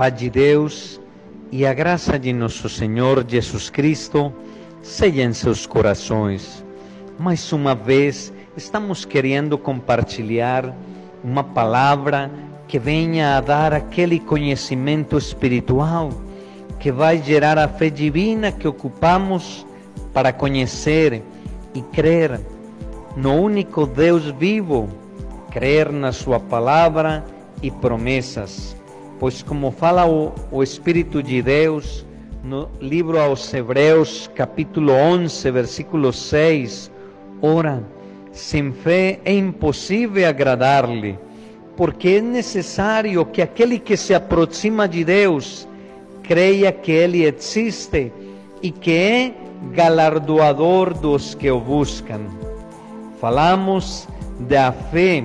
paz de Deus e a graça de nosso Senhor Jesus Cristo seja em seus corações. Mais uma vez, estamos querendo compartilhar uma palavra que venha a dar aquele conhecimento espiritual que vai gerar a fé divina que ocupamos para conhecer e crer no único Deus vivo, crer na sua palavra e promessas. Pois como fala o Espírito de Deus no livro aos Hebreus, capítulo 11, versículo 6, ora, sem fé é impossível agradar-lhe, porque é necessário que aquele que se aproxima de Deus creia que Ele existe e que é galardoador dos que o buscam. Falamos da fé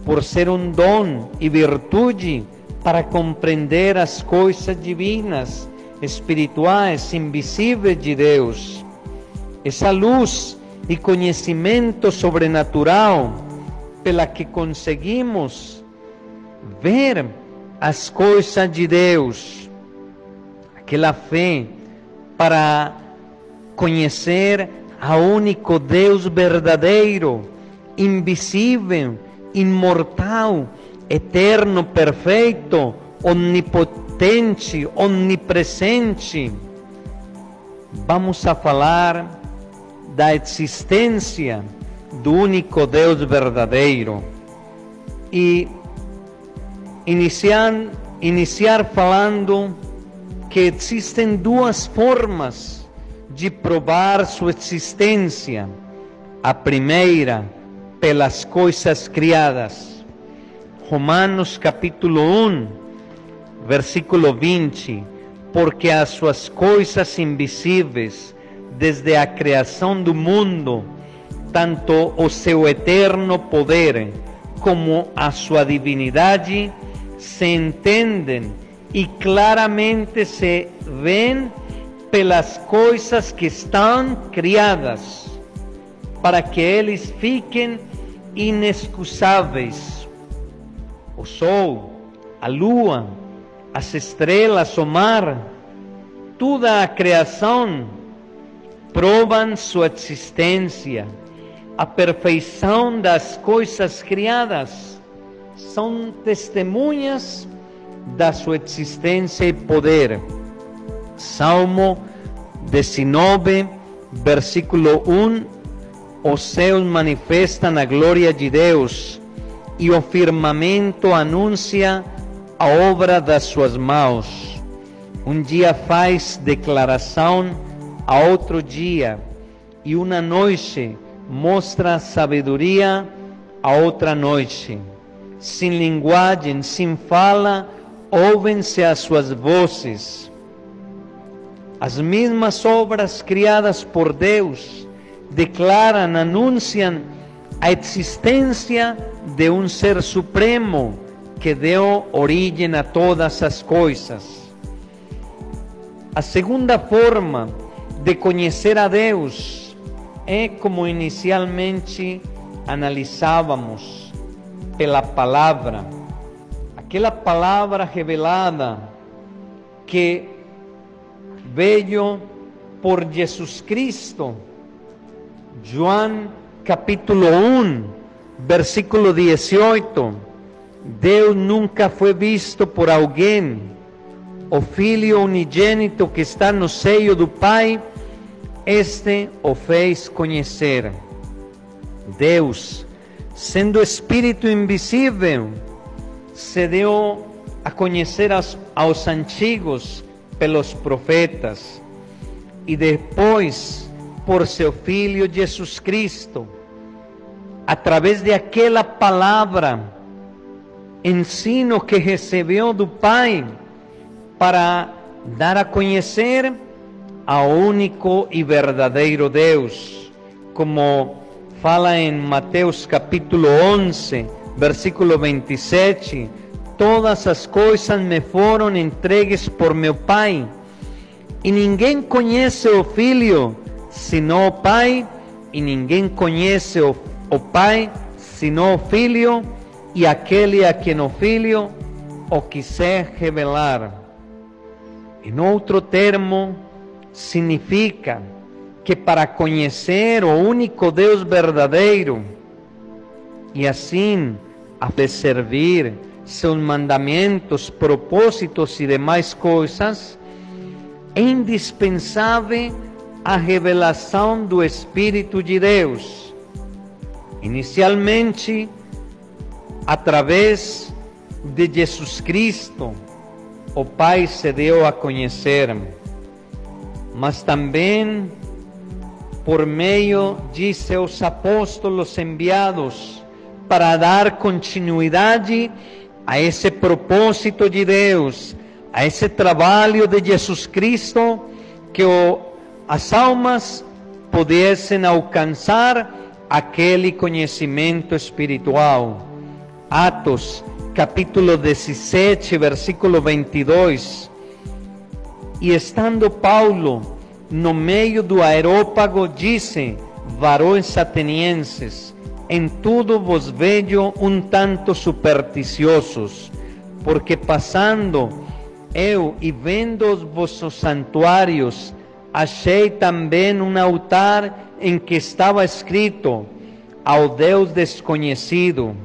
por ser um dom e virtude para compreender as coisas divinas, espirituais, invisíveis de Deus. Essa luz e conhecimento sobrenatural pela que conseguimos ver as coisas de Deus. Aquela fé para conhecer ao único Deus verdadeiro, invisível, imortal, eterno, perfeito, onipotente, onipresente. Vamos a falar da existência do único Deus verdadeiro e iniciar falando que existem duas formas de provar sua existência. A primeira, pelas coisas criadas. Romanos capítulo 1, versículo 20, porque as suas coisas invisíveis, desde a criação do mundo, tanto o seu eterno poder como a sua divindade, se entendem e claramente se veem pelas coisas que estão criadas, para que eles fiquem inexcusáveis. O sol, a lua, as estrelas, o mar, toda a criação provam sua existência. A perfeição das coisas criadas são testemunhas da sua existência e poder. Salmo 19, versículo 1, os céus manifestam a glória de Deus e o firmamento anuncia a obra das suas mãos. Um dia faz declaração a outro dia, e uma noite mostra sabedoria a outra noite. Sem linguagem, sem fala, ouvem-se as suas vozes. As mesmas obras criadas por Deus declaram, anunciam a existência de um ser supremo que deu origem a todas as coisas. A segunda forma de conhecer a Deus é como inicialmente analisávamos, pela palavra, aquela palavra revelada que veio por Jesus Cristo. João capítulo 1, versículo 18, Deus nunca foi visto por alguém. O Filho unigênito que está no seio do Pai, este o fez conhecer. Deus, sendo Espírito invisível, se deu a conhecer aos antigos pelos profetas e depois por seu Filho Jesus Cristo, através de aquela palavra, ensino que recebeu do Pai para dar a conhecer ao único e verdadeiro Deus, como fala em Mateus capítulo 11, versículo 27, todas as coisas me foram entregues por meu Pai, e ninguém conhece o Filho senão o Pai, e ninguém conhece o Pai senão o Filho, e aquele a quem o Filho o quiser revelar. Em outro termo, significa que para conhecer o único Deus verdadeiro e assim a servir seus mandamentos, propósitos e demais coisas, é indispensável a revelação do Espírito de Deus, inicialmente através de Jesus Cristo, o Pai se deu a conhecer, mas também por meio de seus apóstolos enviados para dar continuidade a esse propósito de Deus, a esse trabalho de Jesus Cristo, que as almas pudessem alcançar aquele conhecimento espiritual. Atos, capítulo 17, versículo 22. E estando Paulo no meio do aerópago, disse: varões atenienses, em tudo vos vejo um tanto supersticiosos, porque passando eu e vendo os vossos santuários, achei também um altar em que estava escrito: ao Deus desconhecido.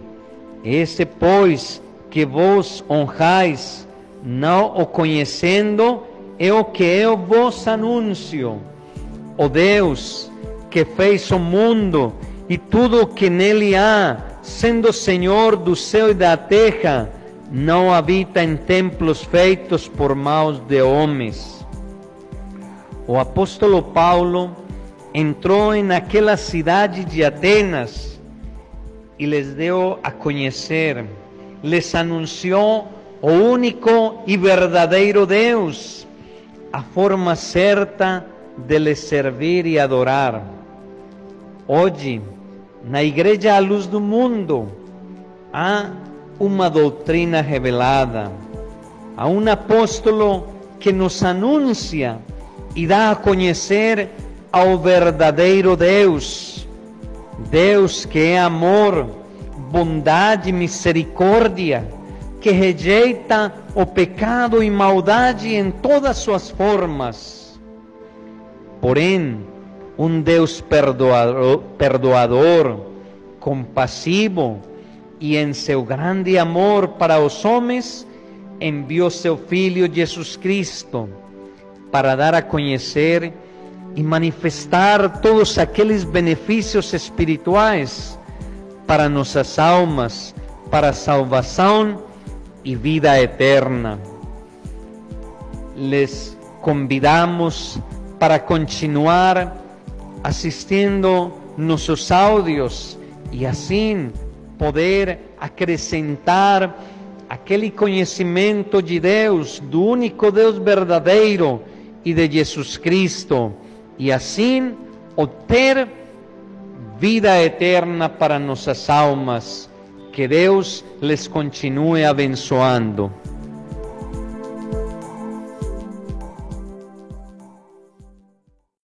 Esse, pois, que vos honrais, não o conhecendo, é o que eu vos anuncio. O Deus que fez o mundo e tudo o que nele há, sendo Senhor do céu e da terra, não habita em templos feitos por mãos de homens. O apóstolo Paulo entrou naquela cidade de Atenas e lhes deu a conhecer, les anunciou o único e verdadeiro Deus, a forma certa de lhe servir e adorar. Hoje, na Igreja à Luz do Mundo, há uma doutrina revelada, há um apóstolo que nos anuncia e dá a conhecer ao verdadeiro Deus, Deus que é amor, bondade e misericórdia, que rejeita o pecado e maldade em todas suas formas. Porém, um Deus perdoador, compassivo e em seu grande amor para os homens, enviou seu Filho Jesus Cristo para dar a conhecer e manifestar todos aqueles benefícios espirituais para nossas almas, para a salvação e vida eterna. Les convidamos para continuar assistindo nossos áudios e assim poder acrescentar aquele conhecimento de Deus, do único Deus verdadeiro e de Jesus Cristo, e assim obter vida eterna para nossas almas. Que Deus les continue abençoando.